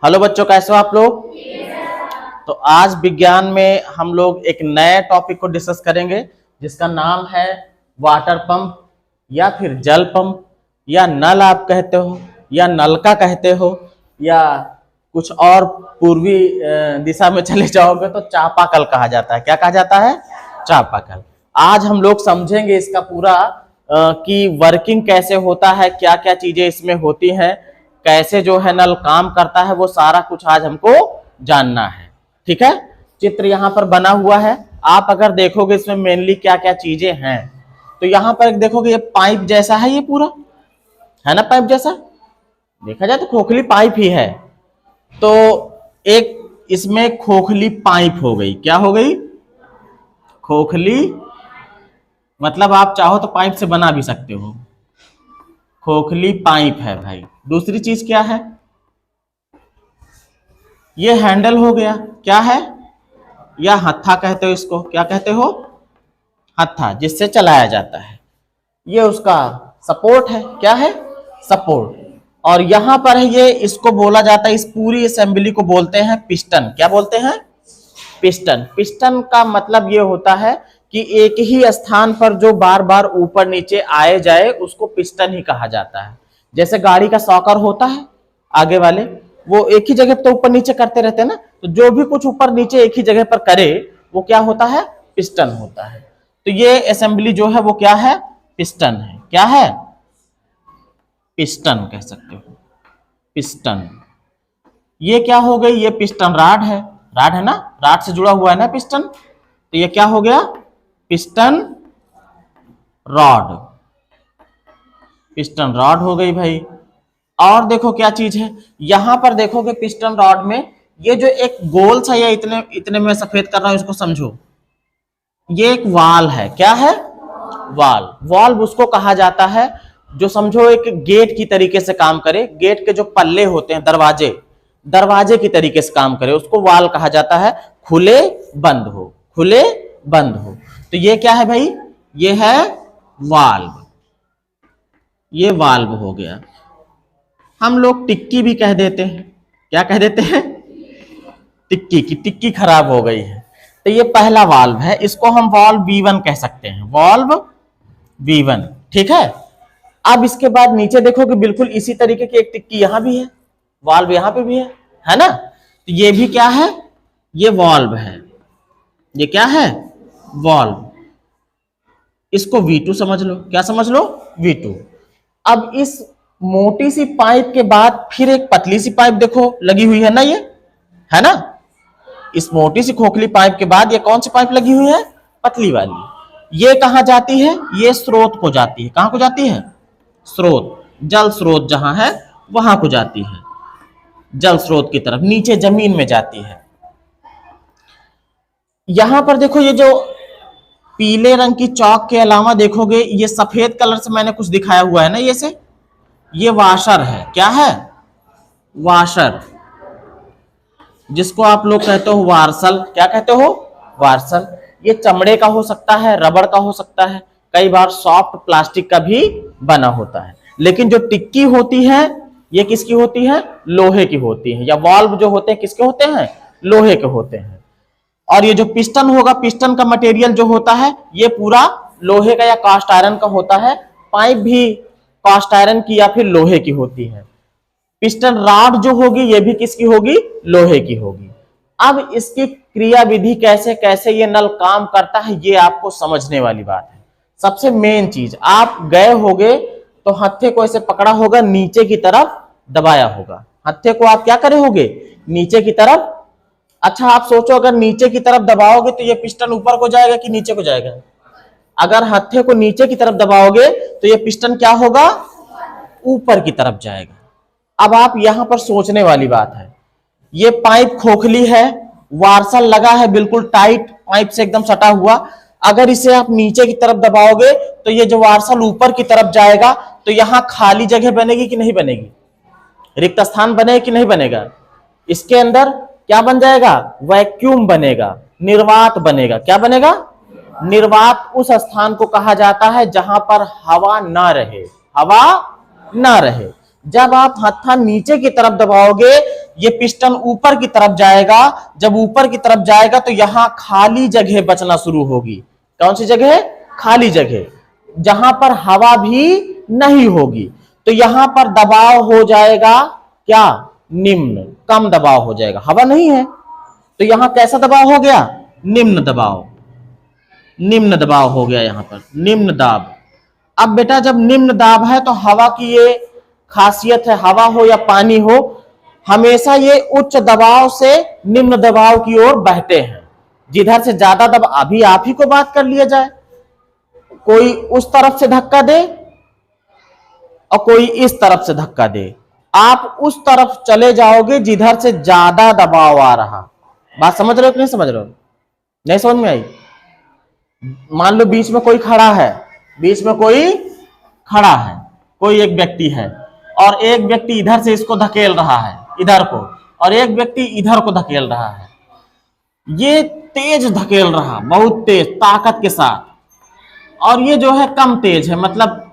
Hello बच्चों, कैसे हो आप लोग। तो आज विज्ञान में हम लोग एक नए टॉपिक को डिस्कस करेंगे जिसका नाम है वाटर पंप या फिर जल पंप या नल आप कहते हो या नलका कहते हो या कुछ और पूर्वी दिशा में चले जाओगे तो चापाकल कहा जाता है। क्या कहा जाता है? चापाकल। आज हम लोग समझेंगे इसका पूरा कि वर्किंग कैसे होता है, क्या क्या चीजें इसमें होती हैं, कैसे जो है नल काम करता है, वो सारा कुछ आज हमको जानना है। ठीक है, चित्र यहाँ पर बना हुआ है। आप अगर देखोगे इसमें मेनली क्या क्या चीजें हैं तो यहाँ पर एक देखोगे ये पाइप जैसा है, ये पूरा है ना पाइप जैसा। देखा जाए तो खोखली पाइप ही है। तो एक इसमें खोखली पाइप हो गई। क्या हो गई? खोखली। मतलब आप चाहो तो पाइप से बना भी सकते हो। खोखली पाइप है भाई। दूसरी चीज क्या है? ये हैंडल हो गया। क्या है? या हत्था कहते हो इसको। क्या कहते हो? हत्था, जिससे चलाया जाता है। ये उसका सपोर्ट है। क्या है? सपोर्ट। और यहां पर है ये, इसको बोला जाता है, इस पूरी असेंबली को बोलते हैं पिस्टन। क्या बोलते हैं? पिस्टन। पिस्टन का मतलब ये होता है कि एक ही स्थान पर जो बार बार ऊपर नीचे आए जाए उसको पिस्टन ही कहा जाता है। जैसे गाड़ी का सॉकर होता है, आगे वाले वो एक ही जगह पर ऊपर नीचे करते रहते हैं ना, तो जो भी कुछ ऊपर नीचे एक ही जगह पर करे वो क्या होता है? पिस्टन होता है। तो ये असेंबली जो है वो क्या है? पिस्टन है। क्या है? पिस्टन कह सकते हो। पिस्टन। ये क्या हो गई? ये पिस्टन राड है। राड है ना, राड से जुड़ा हुआ है ना पिस्टन। तो ये क्या हो गया? Piston rod. पिस्टन रॉड हो गई भाई। और देखो क्या चीज है, यहां पर देखोगे पिस्टन रॉड में ये जो एक गोल सा, या इतने इतने में सफेद कर रहा हूं इसको समझो, ये एक वाल है। क्या है? वाल। वाल्व उसको कहा जाता है जो समझो एक गेट की तरीके से काम करे। गेट के जो पल्ले होते हैं, दरवाजे, दरवाजे की तरीके से काम करे, उसको वाल कहा जाता है। खुले बंद हो, खुले बंद हो। तो ये क्या है भाई? ये है वाल्व। ये वाल्व हो गया। हम लोग टिक्की भी कह देते हैं। क्या कह देते हैं? टिक्की की टिक्की खराब हो गई है। तो ये पहला वाल्व है, इसको हम वाल्व B1 कह सकते हैं। Valve B1। ठीक है। अब इसके बाद नीचे देखोगे बिल्कुल इसी तरीके की एक टिक्की यहां भी है, वाल्व यहां पे भी है ना। तो ये भी क्या है? ये वाल्व है। ये क्या है? वाल्व। इसको V2 समझ लो। क्या समझ लो? V2। अब इस मोटी सी पाइप के बाद फिर एक पतली सी पाइप देखो लगी हुई है ना, ये है ना। इस मोटी सी खोखली पाइप के बाद ये कौन सी पाइप लगी हुई है? पतली वाली। ये कहां जाती है? ये स्रोत को जाती है। कहां को जाती है? स्रोत। जल स्रोत जहां है वहां को जाती है, जल स्रोत की तरफ, नीचे जमीन में जाती है। यहां पर देखो ये जो पीले रंग की चौक के अलावा देखोगे ये सफेद कलर से मैंने कुछ दिखाया हुआ है ना, ये से, ये वाशर है। क्या है? वाशर, जिसको आप लोग कहते हो वार्सल। क्या कहते हो? वार्सल। ये चमड़े का हो सकता है, रबड़ का हो सकता है, कई बार सॉफ्ट प्लास्टिक का भी बना होता है। लेकिन जो टिक्की होती है ये किसकी होती है? लोहे की होती है। या वाल्व जो होते हैं किसके होते हैं? लोहे के होते हैं। और ये जो पिस्टन होगा, पिस्टन का मटेरियल जो होता है ये पूरा लोहे का या कास्ट आयरन का होता है। पाइप भी कास्ट आयरन की या फिर लोहे की होती है। पिस्टन रॉड जो होगी ये भी किसकी होगी? लोहे की होगी। अब इसकी क्रिया विधि कैसे कैसे ये नल काम करता है ये आपको समझने वाली बात है। सबसे मेन चीज, आप गए होगे तो हत्थे को ऐसे पकड़ा होगा, नीचे की तरफ दबाया होगा। हत्थे को आप क्या करे होगे? नीचे की तरफ। अच्छा आप सोचो, अगर नीचे की तरफ दबाओगे तो ये पिस्टन ऊपर को जाएगा कि नीचे को जाएगा? अगर हत्थे को नीचे की तरफ दबाओगे तो ये पिस्टन क्या होगा? ऊपर की तरफ जाएगा। अब आप यहां पर सोचने वाली बात है, ये पाइप खोखली है, वार्सल लगा है बिल्कुल टाइट, पाइप से एकदम सटा हुआ। अगर इसे आप नीचे की तरफ दबाओगे तो ये जो वार्सल ऊपर की तरफ जाएगा तो यहां खाली जगह बनेगी कि नहीं बनेगी? रिक्त स्थान बनेगा कि नहीं बनेगा? इसके अंदर क्या बन जाएगा? वैक्यूम बनेगा, निर्वात बनेगा। क्या बनेगा? निर्वात उस स्थान को कहा जाता है जहां पर हवा ना रहे, हवा ना रहे। जब आप हत्था नीचे की तरफ दबाओगे ये पिस्टन ऊपर की तरफ जाएगा। जब ऊपर की तरफ जाएगा तो यहां खाली जगह बचना शुरू होगी। कौन सी जगह? खाली जगह, जहां पर हवा भी नहीं होगी। तो यहां पर दबाव हो जाएगा क्या? निम्न, कम दबाव हो जाएगा। हवा नहीं है तो यहां कैसा दबाव हो गया? निम्न दबाव। निम्न दबाव हो गया यहां पर, निम्न दाब। अब बेटा जब निम्न दाब है तो हवा की ये खासियत है, हवा हो या पानी हो, हमेशा ये उच्च दबाव से निम्न दबाव की ओर बहते हैं। जिधर से ज्यादा दबाव, अभी आप ही को बात कर लिया जाए, कोई उस तरफ से धक्का दे और कोई इस तरफ से धक्का दे, आप उस तरफ चले जाओगे जिधर से ज्यादा दबाव आ रहा। बात समझ रहे हो कि नहीं समझ रहे हो? नहीं समझ में आई? मान लो बीच में कोई खड़ा है, बीच में कोई खड़ा है, कोई एक व्यक्ति है, और एक व्यक्ति इधर से इसको धकेल रहा है इधर को, और एक व्यक्ति इधर को धकेल रहा है। ये तेज धकेल रहा, बहुत तेज ताकत के साथ, और ये जो है कम तेज है, मतलब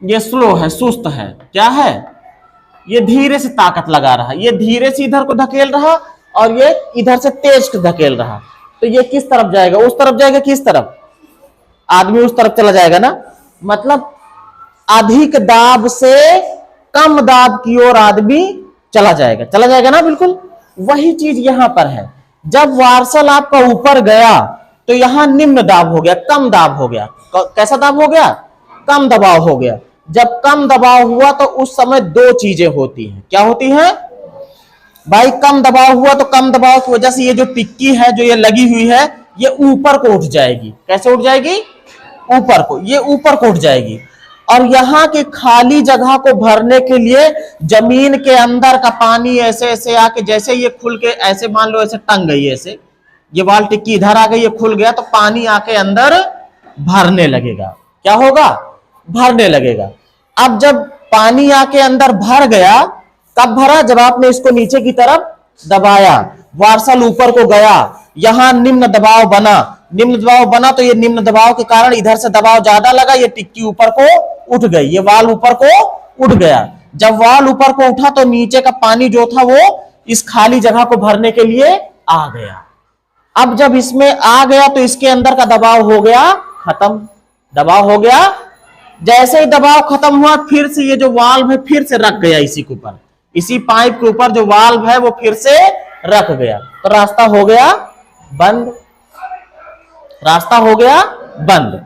ये स्लो है, सुस्त है। क्या है? ये धीरे से ताकत लगा रहा, ये धीरे से इधर को धकेल रहा और ये इधर से तेज धकेल रहा। तो ये किस तरफ जाएगा? उस तरफ जाएगा। किस तरफ? आदमी उस तरफ चला जाएगा ना, मतलब अधिक दाब से कम दाब की ओर आदमी चला जाएगा। चला जाएगा ना, बिल्कुल वही चीज यहां पर है। जब वार्सल आपका ऊपर गया तो यहां निम्न दाब हो गया, कम दाब हो गया। कैसा दाब हो गया? कम दबाव हो गया। जब कम दबाव हुआ तो उस समय दो चीजें होती हैं। क्या होती हैं भाई? कम दबाव हुआ तो कम दबाव की वजह से ये जो टिक्की है, जो ये लगी हुई है, ये ऊपर को उठ जाएगी। कैसे उठ जाएगी? ऊपर को, ये ऊपर को उठ जाएगी। और यहाँ की खाली जगह को भरने के लिए जमीन के अंदर का पानी ऐसे ऐसे आके, जैसे ये खुल के ऐसे मान लो ऐसे टंग गई, ऐसे ये वाल टिक्की इधर आ गई, ये खुल गया तो पानी आके अंदर भरने लगेगा। क्या होगा? भरने लगेगा। अब जब पानी आके अंदर भर गया, कब भरा? जब आपने इसको नीचे की तरफ दबाया, वार्सल ऊपर को गया, यहां निम्न दबाव बना। निम्न दबाव बना तो ये निम्न दबाव के कारण इधर से दबाव ज्यादा लगा, ये टिक्की ऊपर को उठ गई, ये वाल ऊपर को उठ गया। जब वाल ऊपर को उठा तो नीचे का पानी जो था वो इस खाली जगह को भरने के लिए आ गया। अब जब इसमें आ गया तो इसके अंदर का दबाव हो गया खत्म। दबाव हो गया। जैसे ही दबाव खत्म हुआ, फिर से ये जो वाल्व है फिर से रख गया इसी के ऊपर, इसी पाइप के ऊपर जो वाल्व है वो फिर से रख गया, तो रास्ता हो गया बंद। रास्ता हो गया बंद।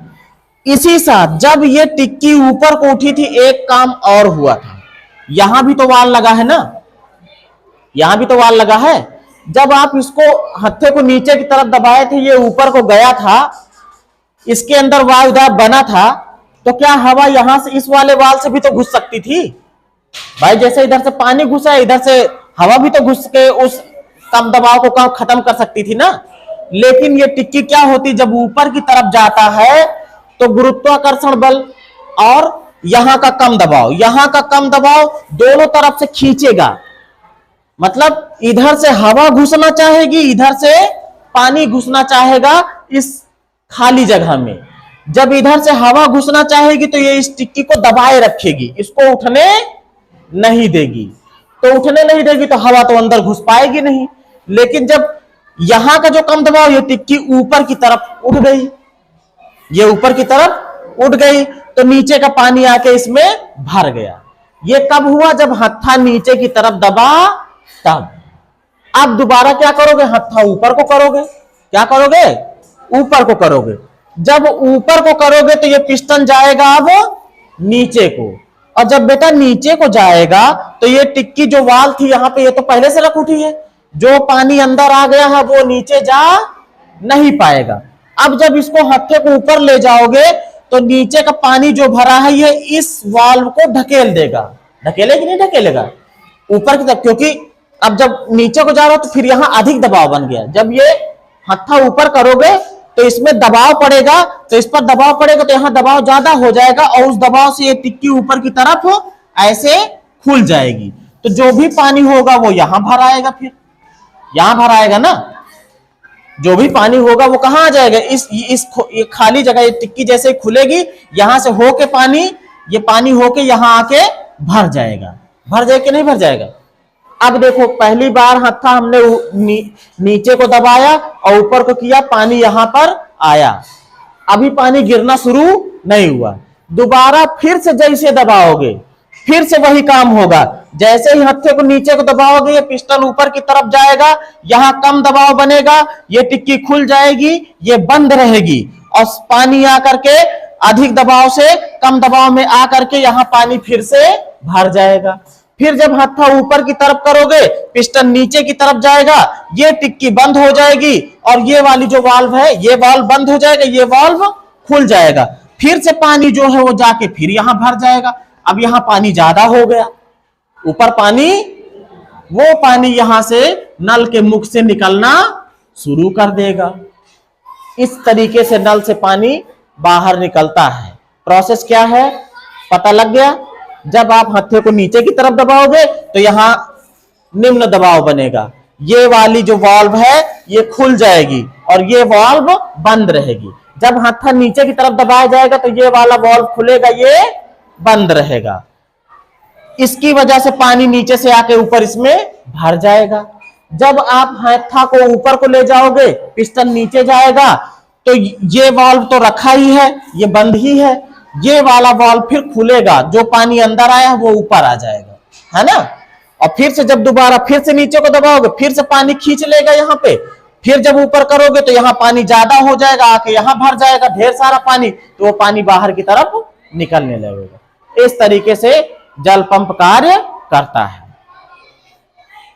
इसी साथ जब ये टिक्की ऊपर को उठी थी, एक काम और हुआ था। यहां भी तो वाल लगा है ना, यहां भी तो वाल लगा है। जब आप इसको हत्थे को नीचे की तरफ दबाए थे, ये ऊपर को गया था, इसके अंदर वाल बना था, तो क्या हवा यहां से इस वाले वाल से भी तो घुस सकती थी भाई? जैसे इधर से पानी घुसा है, इधर से हवा भी तो घुस के उस कम दबाव को खत्म कर सकती थी ना। लेकिन ये टिक्की क्या होती, जब ऊपर की तरफ जाता है तो गुरुत्वाकर्षण बल और यहां का कम दबाव, यहां का कम दबाव दोनों तरफ से खींचेगा। मतलब इधर से हवा घुसना चाहेगी, इधर से पानी घुसना चाहेगा इस खाली जगह में। जब इधर से हवा घुसना चाहेगी तो ये इस टिक्की को दबाए रखेगी, इसको उठने नहीं देगी। तो उठने नहीं देगी तो हवा तो अंदर घुस पाएगी नहीं। लेकिन जब यहां का जो कम दबाव, ये टिक्की ऊपर की तरफ उठ गई, ये ऊपर की तरफ उठ गई, तो नीचे का पानी आके इसमें भर गया। ये कब हुआ? जब हत्था नीचे की तरफ दबा तब। अब दोबारा क्या करोगे? हत्था ऊपर को करोगे। क्या करोगे? ऊपर को करोगे। जब ऊपर को करोगे तो ये पिस्टन जाएगा अब नीचे को, और जब बेटा नीचे को जाएगा तो ये टिक्की जो वाल थी यहां पे, ये तो पहले से रख उठी है, जो पानी अंदर आ गया है वो नीचे जा नहीं पाएगा। अब जब इसको हत्थे को ऊपर ले जाओगे तो नीचे का पानी जो भरा है ये इस वाल्व को ढकेल देगा। ढकेले कि नहीं ढकेलेगा? ऊपर की तरफ, क्योंकि अब जब नीचे को जा रहा तो फिर यहां अधिक दबाव बन गया। जब ये हत्था ऊपर करोगे तो इसमें दबाव पड़ेगा, तो इस पर दबाव पड़ेगा तो यहां दबाव ज्यादा हो जाएगा, और उस दबाव से ये टिक्की ऊपर की तरफ ऐसे खुल जाएगी। तो जो भी पानी होगा वो यहां भर आएगा, फिर यहां भर आएगा ना। जो भी पानी होगा वो कहां आ जाएगा? ये खाली जगह, ये टिक्की जैसे खुलेगी, यहां से होके पानी, ये पानी होके यहां आके भर जाएगा। भर जाएगा कि नहीं भर जाएगा? अब देखो पहली बार हत्था हमने नीचे को दबाया और ऊपर को किया, पानी यहां पर आया, अभी पानी गिरना शुरू नहीं हुआ। दोबारा फिर से जैसे दबाओगे फिर से वही काम होगा। जैसे ही हत्थे को नीचे को दबाओगे ये पिस्टन ऊपर की तरफ जाएगा, यहां कम दबाव बनेगा, ये टिक्की खुल जाएगी, ये बंद रहेगी और पानी आकर के अधिक दबाव से कम दबाव में आकर के यहां पानी फिर से भर जाएगा। फिर जब हत्था ऊपर की तरफ करोगे पिस्टन नीचे की तरफ जाएगा, ये टिक्की बंद हो जाएगी और ये वाली जो वाल्व है ये वाल्व बंद हो जाएगा, ये वाल्व खुल जाएगा। फिर से पानी जो है वो जाके फिर यहां भर जाएगा। अब यहां पानी ज्यादा हो गया, ऊपर पानी, वो पानी यहां से नल के मुख से निकलना शुरू कर देगा। इस तरीके से नल से पानी बाहर निकलता है। प्रोसेस क्या है पता लग गया। जब आप हत्थे को नीचे की तरफ दबाओगे तो यहां निम्न दबाव बनेगा, ये वाली जो वाल्व है ये खुल जाएगी और ये वाल्व बंद रहेगी। जब हत्था नीचे की तरफ दबाया जाएगा तो ये वाला वाल्व खुलेगा, ये बंद रहेगा। इसकी वजह से पानी नीचे से आके ऊपर इसमें भर जाएगा। जब आप हत्था को ऊपर को ले जाओगे पिस्टन नीचे जाएगा, तो ये वाल्व तो रखा ही है, ये बंद ही है, ये वाला वाल्व फिर खुलेगा, जो पानी अंदर आया वो ऊपर आ जाएगा, है ना। और फिर से जब दोबारा फिर से नीचे को दबाओगे फिर से पानी खींच लेगा यहां पे, फिर जब ऊपर करोगे तो यहां पानी ज्यादा हो जाएगा, आके यहां भर जाएगा ढेर सारा पानी, तो वो पानी बाहर की तरफ निकलने लगेगा। इस तरीके से जल पंप कार्य करता है।